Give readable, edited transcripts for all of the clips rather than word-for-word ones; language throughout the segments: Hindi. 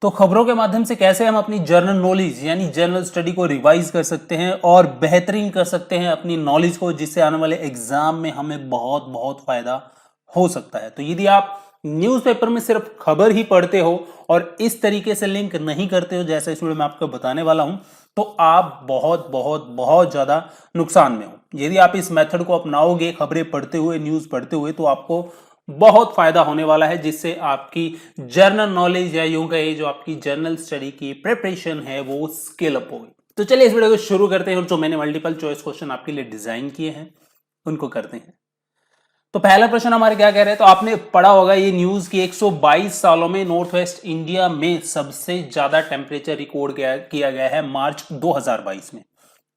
तो खबरों के माध्यम से कैसे हम अपनी जर्नल नॉलेज यानी जनरल स्टडी को रिवाइज कर सकते हैं और बेहतरीन कर सकते हैं अपनी नॉलेज को, जिससे आने वाले एग्जाम में हमें बहुत बहुत फायदा हो सकता है। तो यदि आप न्यूज़पेपर में सिर्फ खबर ही पढ़ते हो और इस तरीके से लिंक नहीं करते हो जैसे इस वीडियो में आपको बताने वाला हूं, तो आप बहुत बहुत बहुत ज्यादा नुकसान में हो। यदि आप इस मेथड को अपनाओगे खबरें पढ़ते हुए, न्यूज पढ़ते हुए, तो आपको बहुत फायदा होने वाला है, जिससे आपकी जर्नल नॉलेज या यूं कहे जो आपकी जर्नल स्टडी की प्रिपरेशन है वो स्केल अप होगी। तो चलिए इस वीडियो को शुरू करते हैं और जो मैंने मल्टीपल चॉइस क्वेश्चन आपके लिए डिजाइन किए हैं उनको करते हैं। तो पहला प्रश्न हमारे क्या कह रहे हैं, तो आपने पढ़ा होगा ये न्यूज की 122 सालों में नॉर्थ वेस्ट इंडिया में सबसे ज्यादा टेम्परेचर रिकॉर्ड किया गया है मार्च 2022 में।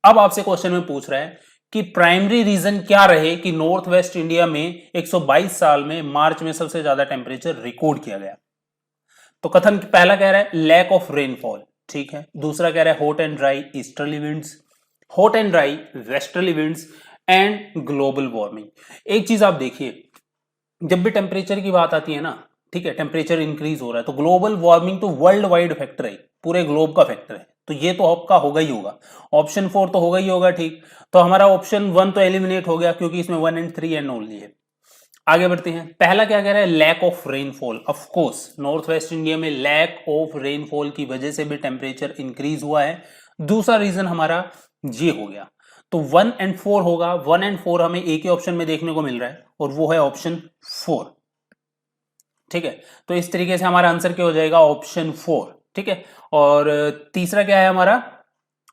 अब आपसे क्वेश्चन में पूछ रहा है कि प्राइमरी रीजन क्या रहे कि नॉर्थ वेस्ट इंडिया में 122 साल में मार्च में सबसे ज्यादा टेम्परेचर रिकॉर्ड किया गया। तो कथन पहला कह रहा है लैक ऑफ रेनफॉल, ठीक है। दूसरा कह रहा है hot and dry easterly winds, hot and dry westerly winds and global warming. एक चीज आप देखिए, जब भी टेम्परेचर की बात आती है ना, ठीक है, टेम्परेचर इंक्रीज हो रहा है, तो ग्लोबल वार्मिंग तो वर्ल्ड वाइड फैक्टर है, पूरे ग्लोब का फैक्टर है, तो ये तो आपका होगा ही होगा। ऑप्शन 4 तो होगा ही होगा, ठीक। तो हमारा ऑप्शन 1 तो एलिमिनेट हो गया क्योंकि इसमें 1 एंड 3 एंड ओनली है। आगे बढ़ते हैं। पहला क्या कह रहा है, lack of rainfall. Of course north west India में लैक ऑफ रेनफॉल की वजह से भी टेम्परेचर इंक्रीज हुआ है। दूसरा रीजन हमारा ये हो गया। तो 1 एंड 4 होगा। 1 एंड 4 हमें एक ही ऑप्शन में देखने को मिल रहा है और वो है ऑप्शन 4, ठीक है। तो इस तरीके से हमारा आंसर क्या हो जाएगा, ऑप्शन 4, ठीक है। और तीसरा क्या है हमारा,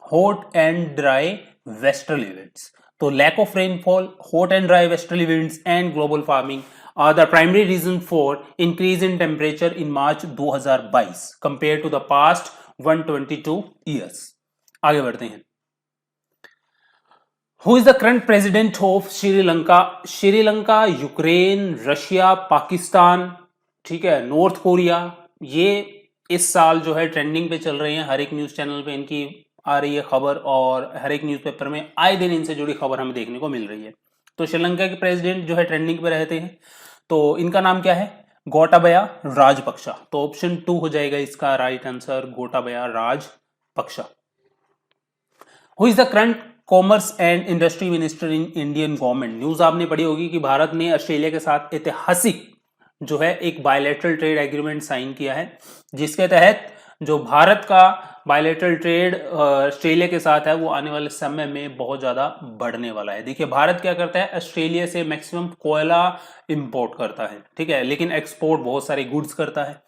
hot and dry westerly winds. तो lack of rainfall, hot and dry westerly winds and global warming are the primary reason for increase in temperature in March 2022 compare to the past 122 years. आगे बढ़ते हैं। Who is the current president of Sri Lanka. Sri Lanka, Ukraine, Russia, Pakistan, ठीक है, नॉर्थ कोरिया, ये इस साल जो है ट्रेंडिंग पे चल रहे हैं। हर एक न्यूज चैनल पे इनकी आ रही है खबर और हर एक न्यूज़पेपर में आए दिन इनसे जुड़ी खबर हमें देखने को मिल रही है। तो श्रीलंका के प्रेसिडेंट जो है ट्रेंडिंग पे रहते हैं, तो इनका नाम क्या है, गोटाबया राजपक्षा। तो ऑप्शन 2 हो जाएगा इसका right answer, Gotabaya Rajapaksa. Who is the current commerce and industry minister in Indian government. News आपने पढ़ी होगी कि भारत ने ऑस्ट्रेलिया के साथ ऐतिहासिक जो है एक बायलैटरल ट्रेड एग्रीमेंट साइन किया है, जिसके तहत जो भारत का बायलैटरल ट्रेड ऑस्ट्रेलिया के साथ है वो आने वाले समय में बहुत ज्यादा बढ़ने वाला है। देखिए भारत क्या करता है, ऑस्ट्रेलिया से मैक्सिमम कोयला इंपोर्ट करता है, ठीक है, लेकिन एक्सपोर्ट बहुत सारे गुड्स करता है।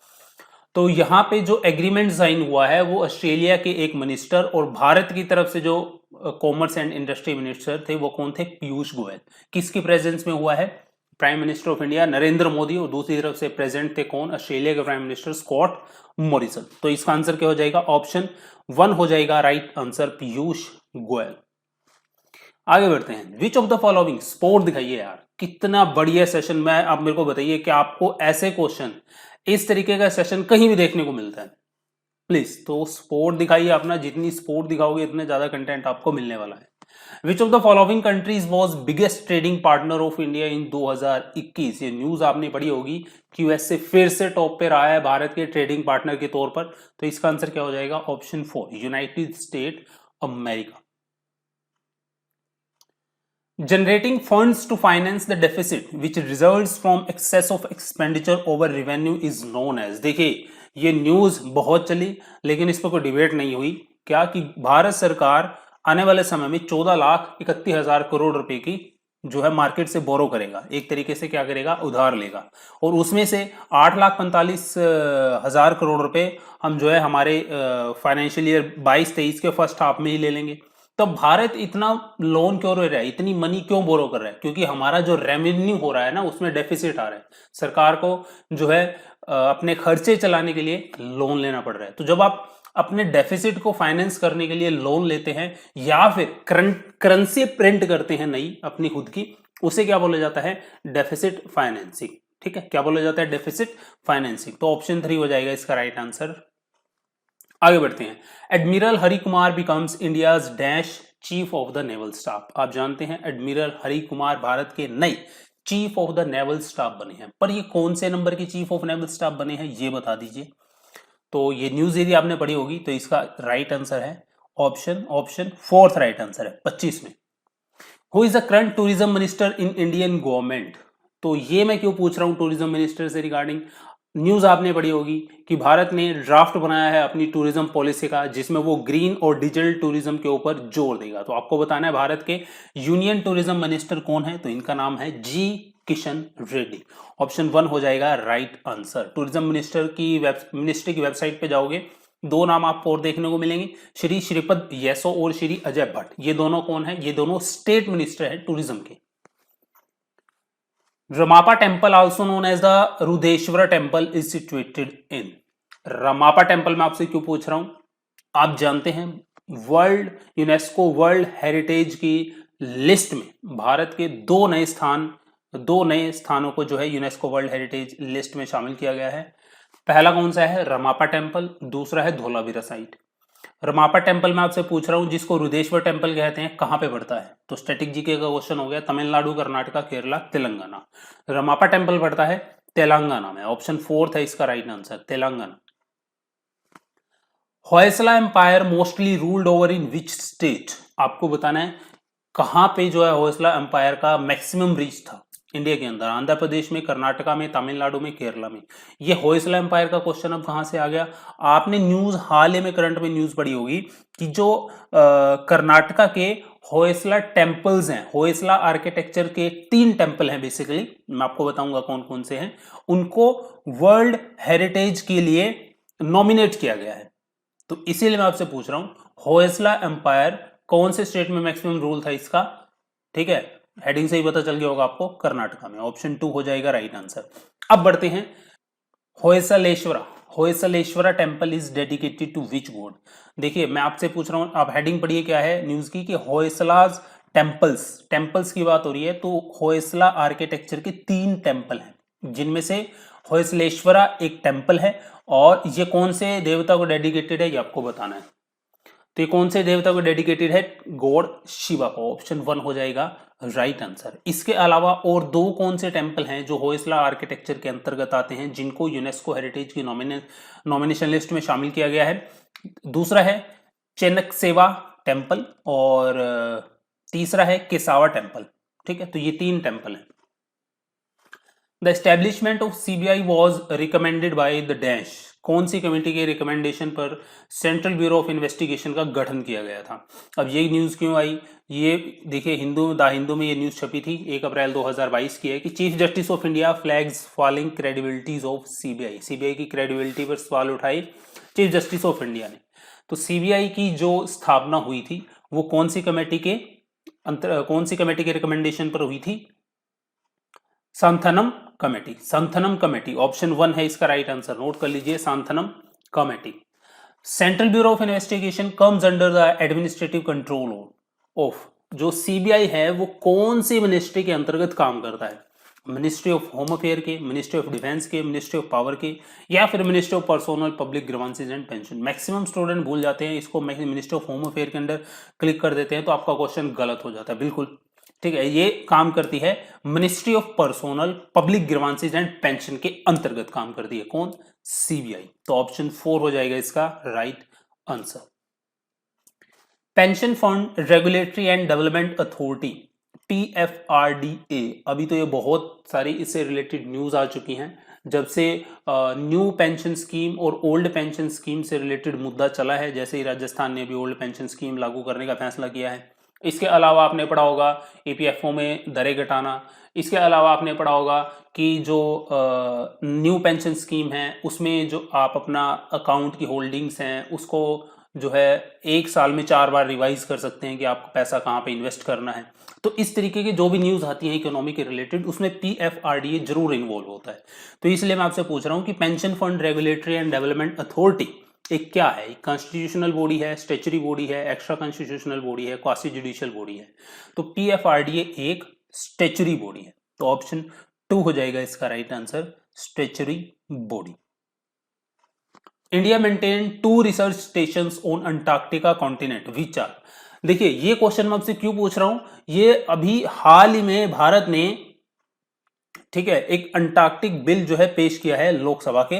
तो यहाँ पे जो एग्रीमेंट साइन हुआ है वो ऑस्ट्रेलिया के एक मिनिस्टर और भारत की तरफ से जो कॉमर्स एंड इंडस्ट्री मिनिस्टर थे वो कौन थे, पीयूष गोयल। किसकी प्रेजेंस में हुआ है, prime minister of India Narendra Modi, और दूसरी तरफ से प्रेजेंट थे कौन, ऑस्ट्रेलिया के प्राइम मिनिस्टर स्कॉट मॉरिसन। तो इसका आंसर क्या हो जाएगा, ऑप्शन 1 हो जाएगा राइट आंसर, पीयूष गोयल। आगे बढ़ते हैं। विच ऑफ द फॉलोइंग, स्पोर्ट दिखाइए यार, कितना बढ़िया सेशन में। आप मेरे को बताइए कि आपको ऐसे क्वेश्चन, इस तरीके का सेशन कहीं भी देखने को मिलता है प्लीज। तो स्पोर्ट दिखाइए अपना, जितनी स्पोर्ट दिखाओगे इतने ज्यादा कंटेंट आपको मिलने वाला है। विच of the following countries was biggest trading partner of India in 2021। ये न्यूज आपने पढ़ी होगी कि यूएसए फिर से टॉप पे रहा है भारत के ट्रेडिंग पार्टनर के तौर पर। तो इसका आंसर क्या हो जाएगा, option 4 United state America. Generating funds to finance the deficit which results from excess of expenditure over revenue is known as। देखिए ये न्यूज बहुत चली लेकिन इस पर कोई डिबेट नहीं हुई, क्या कि भारत सरकार आने वाले समय में 14,31,000 करोड़ रुपए की जो है मार्केट से बोरो करेगा, एक तरीके से क्या करेगा, उधार लेगा, और उसमें से 8,45,000 करोड़ रुपए हम जो है हमारे फाइनेंशियल ईयर 22-23 के फर्स्ट हाफ में ही ले लेंगे। तो भारत इतना लोन क्यों ले रहा है, इतनी मनी क्यों बोरो कर रहा है, क्योंकि हमारा जो रेवेन्यू हो रहा है ना उसमें डेफिसिट आ रहा है, सरकार को जो है अपने खर्चे चलाने के लिए लोन लेना पड़ रहा है। तो जब आप अपने डेफिसिट को फाइनेंस करने के लिए लोन लेते हैं या फिर करेंसी प्रिंट करते हैं नई अपनी खुद की, उसे क्या बोला जाता है, डेफिसिट फाइनेंसिंग, ठीक है, क्या बोला जाता है, डेफिसिट फाइनेंसिंग। तो ऑप्शन 3 हो जाएगा इसका राइट आंसर। आगे बढ़ते हैं। Admiral Hari Kumar becomes India's dash chief of the naval staff. आप जानते हैं एडमिरल हरि कुमार भारत के नए chief of the naval staff बने हैं, पर ये कौन से नंबर के चीफ ऑफ नेवल स्टाफ बने हैं ये बता दीजिए। तो ये न्यूज यदि आपने पढ़ी होगी तो इसका राइट आंसर है ऑप्शन फोर्थ राइट आंसर है 25 में। Who is the current tourism minister in Indian government? तो ये मैं क्यों पूछ रहा हूं टूरिज्म मिनिस्टर से रिगार्डिंग, न्यूज आपने पढ़ी होगी कि भारत ने ड्राफ्ट बनाया है अपनी टूरिज्म पॉलिसी का, जिसमें वो ग्रीन और डिजिटल टूरिज्म के ऊपर जोर देगा। तो आपको बताना है भारत के यूनियन टूरिज्म मिनिस्टर कौन है, तो इनका नाम है जी किशन रेड्डी। ऑप्शन 1 हो जाएगा राइट आंसर। टूरिज्म मिनिस्ट्री की वेबसाइट पे जाओगे, दो नाम आपको और देखने को मिलेंगे, श्री श्रीपद येसो और श्री अजय भट्ट। ये दोनों कौन है? ये दोनों स्टेट मिनिस्टर है टूरिज्म के। Ramappa temple also known as the Rudreshwara temple is situated in. Ramappa temple में आपसे क्यों पूछ रहा हूं, आप जानते हैं यूनेस्को वर्ल्ड हेरिटेज की लिस्ट में भारत के दो नए स्थानों को जो है यूनेस्को वर्ल्ड हेरिटेज लिस्ट में शामिल किया गया है। पहला कौन सा है? रमापा टेम्पल, दूसरा है धोलावीरा साइट। रमापा टेम्पल में आपसे पूछ रहा हूं जिसको रुद्रेश्वर टेम्पल कहते हैं, कहां पे पड़ता है? तो स्टैटिक जीके का क्वेश्चन हो गया, तमिलनाडु, कर्नाटका, केरला, तेलंगाना। रमापा टेम्पल पड़ता है तेलंगाना में। ऑप्शन 4 है इसका right answer, Telangana. Hoysala empire mostly ruled over in which state? आपको बताना है कहां पे जो है होयसला एम्पायर का मैक्सिमम रीच था इंडिया के अंदर। आंध्र प्रदेश में, कर्नाटका में, तमिलनाडु में, केरला में। ये होयसला एम्पायर का क्वेश्चन अब कहां से आ गया? आपने न्यूज हाल ही में करंट में न्यूज पढ़ी होगी कि जो कर्नाटका के होयसला टेम्पल्स हैं, होयसला आर्किटेक्चर के 3 टेम्पल हैं बेसिकली, मैं आपको बताऊंगा कौन कौन से हैं, उनको वर्ल्ड हेरिटेज के लिए नॉमिनेट किया गया है। तो इसीलिए मैं आपसे पूछ रहा हूं होयसला एम्पायर कौन से स्टेट में मैक्सिमम रूल था इसका? ठीक है, हेडिंग से ही पता चल गया होगा आपको, कर्नाटका में। ऑप्शन 2 हो जाएगा राइट आंसर। अब बढ़ते हैं, Hoysaleswara temple is dedicated to which god? देखिए मैं आपसे पूछ रहा हूं, आप हेडिंग पढ़िए क्या है न्यूज की, कि होयसलाज टेम्पल्स की बात हो रही है। तो होयसला आर्किटेक्चर के 3 टेम्पल हैं, जिनमें से होयसलेश्वरा एक टेम्पल है, और ये कौन से देवता को डेडिकेटेड है ये आपको बताना है। तो ये कौन से देवता को डेडिकेटेड है? गॉड शिवा को। ऑप्शन 1 हो जाएगा राइट आंसर। इसके अलावा और 2 कौन से टेम्पल हैं जो होयसला आर्किटेक्चर के अंतर्गत आते हैं, जिनको यूनेस्को हेरिटेज की नॉमिनेशन लिस्ट में शामिल किया गया है? दूसरा है चेनकसेवा टेम्पल, और तीसरा है केसावा टेम्पल। ठीक है, तो ये 3 टेम्पल हैं। The establishment of CBI was recommended by the dash? कौन सी कमेटी के रिकमेंडेशन पर सेंट्रल ब्यूरो ऑफ इन्वेस्टिगेशन का गठन किया गया था? अब ये न्यूज क्यों आई, ये देखिए द हिंदू में ये न्यूज छपी थी 1 अप्रैल 2022 की है, कि chief justice of India flags falling credibilities of CBI की क्रेडिबिलिटी पर सवाल उठाए चीफ जस्टिस ऑफ इंडिया ने। तो सीबीआई की जो स्थापना हुई थी वो कौन सी कमेटी के रिकमेंडेशन पर हुई थी? सांथनम कमेटी। ऑप्शन 1 है इसका राइट आंसर, नोट कर लीजिए, Santhanam committee. Central bureau of investigation comes under the administrative control of, जो सीबीआई है वो कौन सी मिनिस्ट्री के अंतर्गत काम करता है? मिनिस्ट्री ऑफ होम अफेयर के, मिनिस्ट्री ऑफ डिफेंस के, मिनिस्ट्री ऑफ पावर के, या फिर ministry of personnel public grievances and pension? Maximum student भूल जाते हैं इसको, मिनिस्ट्री ऑफ होम अफेयर के अंदर क्लिक कर देते हैं तो आपका क्वेश्चन गलत हो जाता है, बिल्कुल। ठीक है, ये काम करती है ministry of personnel public grievances and pension के अंतर्गत काम करती है। कौन? सीबीआई। तो ऑप्शन 4 हो जाएगा इसका right answer. Pension fund regulatory and development authority, PFRDA, अभी तो ये बहुत सारी इससे रिलेटेड न्यूज आ चुकी हैं जब से न्यू पेंशन स्कीम और ओल्ड पेंशन स्कीम से रिलेटेड मुद्दा चला है। जैसे ही राजस्थान ने भी ओल्ड पेंशन स्कीम लागू करने का फैसला किया है। इसके अलावा आपने पढ़ा होगा EPFO में दरें घटाना। इसके अलावा आपने पढ़ा होगा कि जो न्यू पेंशन स्कीम है उसमें जो आप अपना अकाउंट की होल्डिंग्स हैं उसको जो है 1 साल में 4 बार रिवाइज कर सकते हैं कि आपको पैसा कहाँ पे इन्वेस्ट करना है। तो इस तरीके की जो भी न्यूज आती है इकोनॉमी के रिलेटेड उसमें PFRDA जरूर इन्वॉल्व होता है। तो इसलिए मैं आपसे पूछ रहा हूँ कि pension fund regulatory and development authority एक क्या है? कॉन्स्टिट्यूशनल बॉडी है, स्टैच्यूटरी बॉडी है, एक्स्ट्रा कॉन्स्टिट्यूशनल बॉडी है, क्वासी जुडिशियल बॉडी है? तो PFRDA एक स्टैच्यूटरी बॉडी है। तो ऑप्शन 2 हो जाएगा इसका right answer, statutory body. India maintain 2 research stations on Antarctica continent which are? देखिए ये क्वेश्चन मैं आपसे क्यों पूछ रहा हूं, ये अभी हाल ही में भारत ने, ठीक है, एक अंटार्कटिक बिल जो है पेश किया है लोकसभा के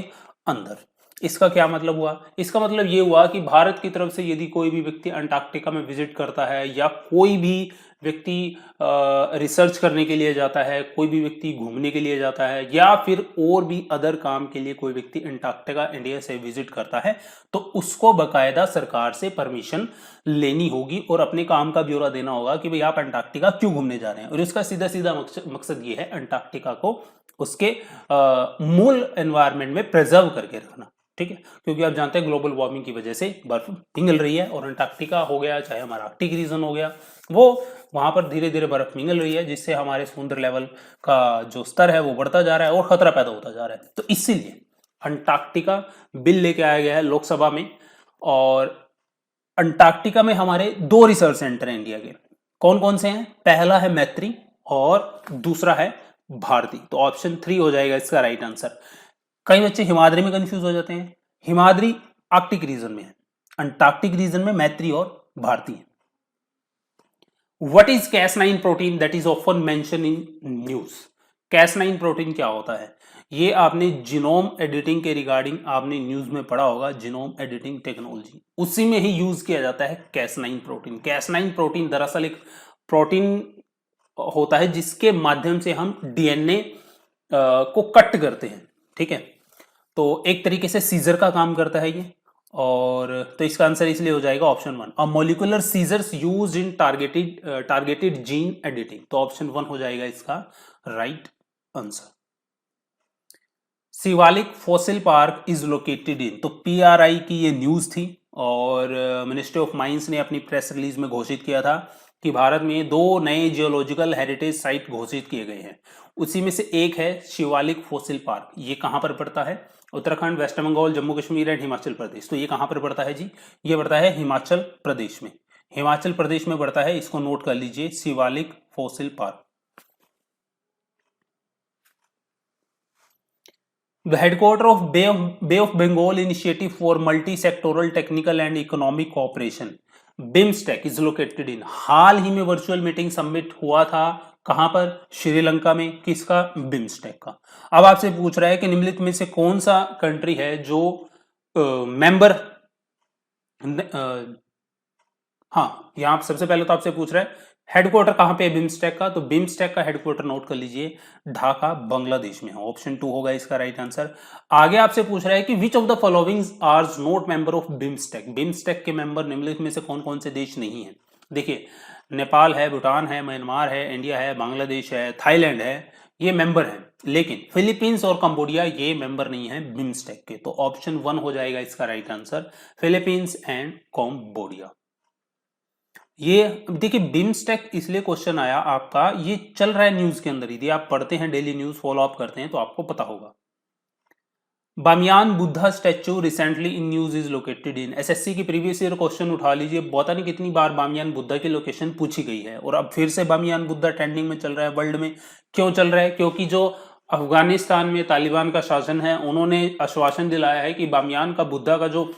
अंदर। इसका क्या मतलब हुआ? इसका मतलब ये हुआ कि भारत की तरफ से यदि कोई भी व्यक्ति अंटार्कटिका में विजिट करता है या कोई भी व्यक्ति रिसर्च करने के लिए जाता है, कोई भी व्यक्ति घूमने के लिए जाता है या फिर और भी अदर काम के लिए कोई व्यक्ति अंटार्कटिका इंडिया से विजिट करता है, तो उसको बकायदा सरकार से परमिशन लेनी होगी और अपने काम का ब्यौरा देना होगा कि भाई आप अंटार्कटिका क्यों घूमने जा रहे हैं। और इसका सीधा सीधा मकसद ये है अंटार्कटिका को उसके मूल एनवायरनमेंट में प्रिजर्व करके रखना, ठीक है। क्योंकि आप जानते हैं ग्लोबल वार्मिंग की वजह से बर्फ पिघल रही है और अंटार्कटिका हो गया चाहे हमारा आर्कटिक रीजन हो गया, वो वहां पर धीरे धीरे बर्फ पिघल रही है, जिससे हमारे समुद्र लेवल का जो स्तर है वो बढ़ता जा रहा है और खतरा पैदा होता जा रहा है। तो इसीलिए अंटार्कटिका बिल लेके आया गया है लोकसभा में। और अंटार्कटिका में हमारे 2 रिसर्च सेंटर हैं इंडिया के। कौन कौन से हैं? पहला है मैत्री और दूसरा है भारती। तो ऑप्शन 3 हो जाएगा इसका राइट आंसर। कई बच्चे हिमाद्री में कंफ्यूज हो जाते हैं। हिमाद्री आर्कटिक रीजन में है, अंटार्कटिक रीजन में मैत्री और भारती है। What is Cas9 protein that is often mention in news? Cas9 protein क्या होता है? ये आपने जीनोम एडिटिंग के रिगार्डिंग आपने न्यूज में पढ़ा होगा, जीनोम एडिटिंग टेक्नोलॉजी, उसी में ही यूज किया जाता है Cas9 प्रोटीन। Cas9 प्रोटीन दरअसल एक प्रोटीन होता है जिसके माध्यम से हम डीएनए को कट करते हैं, ठीक है। तो एक तरीके से सीजर का काम करता है ये। और तो इसका आंसर इसलिए हो जाएगा option 1, a molecular scissors used in targeted gene editing. तो ऑप्शन 1 हो जाएगा इसका right answer. Shivalik fossil park is located in, तो पीआरआई की ये न्यूज थी और मिनिस्ट्री ऑफ माइंस ने अपनी प्रेस रिलीज में घोषित किया था कि भारत में 2 नए जियोलॉजिकल हेरिटेज साइट घोषित किए गए हैं। उसी में से एक है शिवालिक फॉसिल पार्क। ये कहां पर पड़ता है? Uttarakhand, waste Bengal, Jammu Kashmir and Himachal Pradesh. तो ये कहां पर पड़ता है जी? ये पड़ता है हिमाचल प्रदेश में। हिमाचल प्रदेश में पड़ता है, इसको नोट कर लीजिए, Shivalik fossil park. The headquarter of Bay of Bengal Initiative for Multi-Sectoral Technical and Economic Cooperation BIMSTEC is located in, हाल ही में वर्चुअल मीटिंग सबमिट हुआ था कहां पर? श्रीलंका में। किसका? बिम्स्टेक का। अब आपसे पूछ रहा है कि निम्नलिखित में से कौन सा कंट्री है जो मेंबर हाँ, यहां सबसे पहले तो आपसे पूछ रहा है हेडक्वार्टर कहां पे है बिम्स्टेक का, तो बिम्स्टेक का हेडक्वार्टर नोट कर लीजिए, ढाका बांग्लादेश में है। ऑप्शन 2 होगा इसका राइट आंसर। आगे आपसे पूछ रहा है कि which of the following are not member of BIMSTEC, BIMSTEC के मेंबर निम्नलिखित में से कौन कौन से देश नहीं है? देखिए, नेपाल है, भूटान है, म्यांमार है, इंडिया है, बांग्लादेश है, थाईलैंड है, ये मेंबर है, लेकिन फिलीपींस और कंबोडिया ये मेंबर नहीं है बिम्स्टेक के। तो ऑप्शन 1 हो जाएगा इसका right answer, Philippines and Cambodia. ये देखिए, बिम्स्टेक इसलिए क्वेश्चन आया आपका, ये चल रहा है न्यूज के अंदर, यदि आप पढ़ते हैं डेली न्यूज, फॉलो अप करते हैं तो आपको पता होगा। Bamiyan Buddha statue recently in news is located in, SSC की प्रीवियस ईयर क्वेश्चन उठा लीजिए, पता नहीं कितनी बार बामियान बुद्धा की लोकेशन पूछी गई है और अब फिर से बामियान बुद्धा ट्रेंडिंग में चल रहा है वर्ल्ड में। क्यों चल रहा है? क्योंकि जो अफगानिस्तान में तालिबान का शासन है, उन्होंने आश्वासन दिलाया है कि बामियान का बुद्धा का जो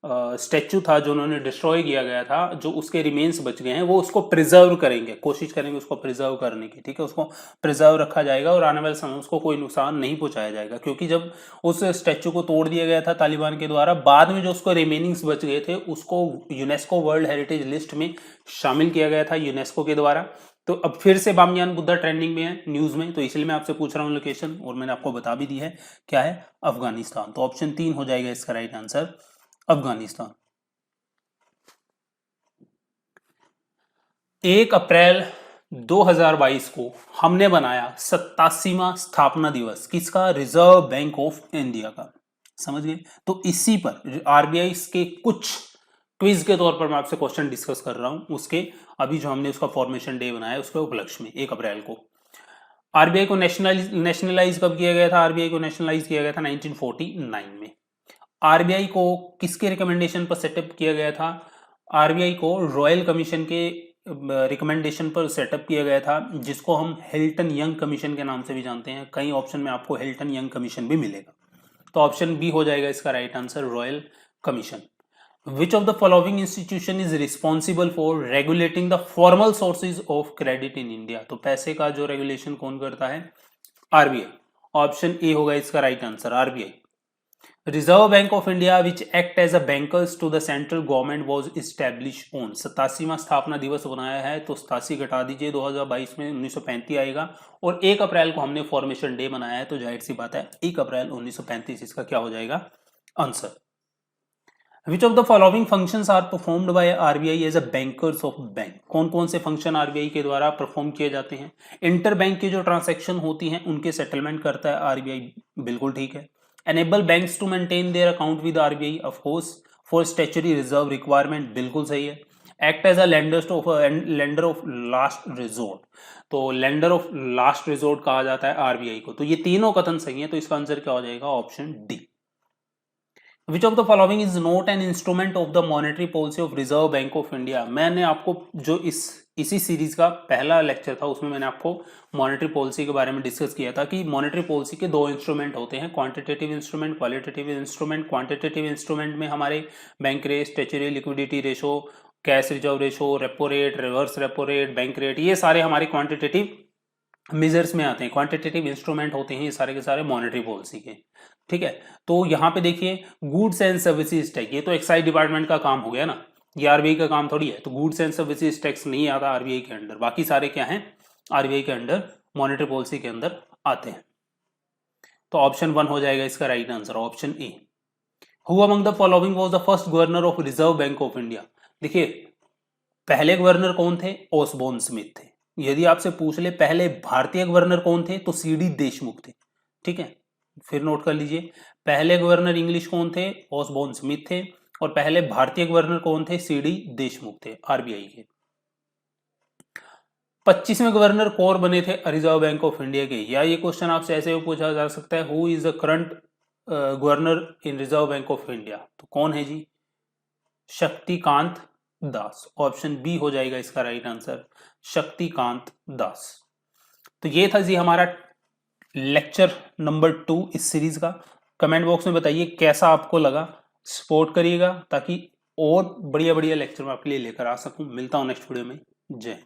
स्टैच्यू था, जो उन्होंने डिस्ट्रॉय किया गया था, जो उसके रिमेन्स बच गए हैं, वो उसको प्रिजर्व करेंगे, कोशिश करेंगे उसको प्रिजर्व करने की, ठीक है। उसको प्रिजर्व रखा जाएगा और आने वाले समय में उसको कोई नुकसान नहीं पहुंचाया जाएगा। क्योंकि जब उस स्टैच्यू को तोड़ दिया गया था तालिबान के द्वारा, बाद में जो उसको रिमेनिंग्स बच गए थे उसको यूनेस्को वर्ल्ड हेरिटेज लिस्ट में शामिल किया गया था यूनेस्को के द्वारा। तो अब फिर से बामियान बुद्धा ट्रेंडिंग में है न्यूज में, तो इसलिए मैं आपसे पूछ रहा हूँ लोकेशन, और मैंने आपको बता भी दी है क्या है, अफगानिस्तान। तो ऑप्शन 3 हो जाएगा इसका राइट आंसर, अफगानिस्तान। 1 अप्रैल 2022 को हमने बनाया 87वां स्थापना दिवस, किसका? रिजर्व बैंक ऑफ इंडिया का। समझ गए? तो इसी पर आरबीआई के कुछ क्विज के तौर पर मैं आपसे क्वेश्चन डिस्कस कर रहा हूं, उसके अभी जो हमने उसका फॉर्मेशन डे बनाया उसके उपलक्ष्य में 1 अप्रैल को। आरबीआई को नेशनलाइज कब किया गया था? आरबीआई को नेशनलाइज किया गया था 1949 में। आरबीआई को किसके रिकमेंडेशन पर सेटअप किया गया था? आरबीआई को रॉयल कमीशन के रिकमेंडेशन पर सेटअप किया गया था, जिसको हम हिल्टन यंग कमीशन के नाम से भी जानते हैं। कई ऑप्शन में आपको हिल्टन यंग कमीशन भी मिलेगा। तो ऑप्शन बी हो जाएगा इसका right answer, royal commission. Which of the following institution is responsible for regulating the formal sources of credit in India? तो पैसे का जो रेगुलेशन कौन करता है? आरबीआई। ऑप्शन ए होगा इसका right answer, RBI. Reserve bank of India which act as a bankers to the central government was establish on 87वां स्थापना दिवस बनाया है, तो 87 घटा दीजिए, 2022 में 1935 आएगा, और 1 अप्रैल को हमने फॉर्मेशन डे मनाया है, तो जाहिर सी बात है 1 अप्रैल 1935 इसका क्या हो जाएगा answer. Which of the following functions are performed by RBI as a bankers of bank, कौन कौन से फंक्शन आरबीआई के द्वारा परफॉर्म किए जाते हैं। इंटर बैंक की जो ट्रांसैक्शन होती हैं उनके सेटलमेंट करता है आरबीआई, बिल्कुल ठीक है। Enable banks to maintain their account with RBI, of course, for statutory reserve requirement, बिल्कुल सही है। Act as a lender of last resort, तो लेंडर ऑफ लास्ट रिजोर्ट कहा जाता है आरबीआई को, तो ये तीनों कथन सही है, तो इसका आंसर क्या हो जाएगा option D. Which of the following is not an instrument of the monetary policy of reserve bank of India. मैंने आपको जो इसी सीरीज का पहला लेक्चर था उसमें मैंने आपको मॉनेटरी पॉलिसी के बारे में डिस्कस किया था कि मॉनेटरी पॉलिसी के 2 इंस्ट्रूमेंट होते हैं, quantitative instrument, qualitative instrument. Quantitative instrument में हमारे bank rate, statutory liquidity ratio, cash reserve ratio, repo rate, reverse repo rate, bank rate, ये सारे हमारे क्वांटिटेटिव मेजर्स में आते हैं। क्वांटिटेटिव इंस्ट्रूमेंट होते हैं ये सारे के सारे मॉनेटरी पॉलिसी के, ठीक है। तो यहाँ पे देखिए गुड्स एंड सर्विसेज टैक्स, ये तो एक्साइज डिपार्टमेंट का काम हो गया ना, ये आरबीआई का काम थोड़ी है, तो गुड्स एंड सर्विसेज टैक्स नहीं आता आरबीआई के अंडर, बाकी सारे क्या हैं आरबीआई के अंडर मॉनेटरी पॉलिसी के अंदर आते हैं। तो ऑप्शन 1 हो जाएगा इसका right answer, option A. Who among the following was the first governor of reserve bank of India. देखिए पहले गवर्नर कौन थे, ओसबोर्न स्मिथ थे। यदि आपसे पूछ ले पहले भारतीय गवर्नर कौन थे, तो सीडी देशमुख थे, ठीक है, फिर नोट कर लीजिए। पहले गवर्नर इंग्लिश कौन थे, ओसबोर्न स्मिथ थे, और पहले भारतीय गवर्नर कौन थे, सीडी देशमुख थे आरबीआई के। 25वें गवर्नर कौन बने थे रिजर्व बैंक ऑफ इंडिया के, या ये क्वेश्चन आपसे ऐसे भी पूछा जा सकता है, who is the current governor in reserve bank of India, तो कौन है जी, शक्तिकांत दास। ऑप्शन बी हो जाएगा इसका राइट आंसर, शक्तिकांत दास। तो ये था जी हमारा लेक्चर नंबर 2 इस सीरीज का। कमेंट बॉक्स में बताइए कैसा आपको लगा, सपोर्ट करिएगा ताकि और बढ़िया बढ़िया लेक्चर मैं आपके लिए लेकर आ सकूं। मिलता हूं नेक्स्ट वीडियो में, जय।